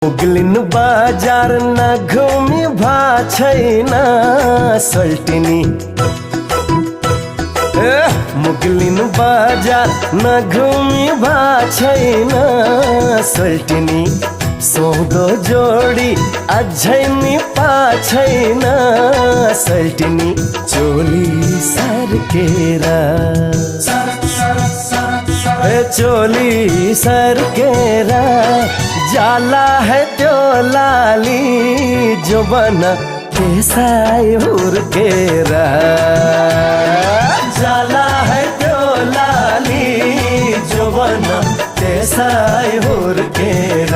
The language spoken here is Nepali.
मुगलिन बाजार न घुमी भा छैन सल्टिनी। मुगलिन बाजार न घुमी भा छैन सल्टिनी। सौदो जोडी अझै नि पा छैन सल्टिनी। चोली सर्केर चोली सर्केर जाला है त्यो लाली जो बना त्यसै हुर्केर। जाला है त्यो लाली जो बना त्यसै हुर्केर।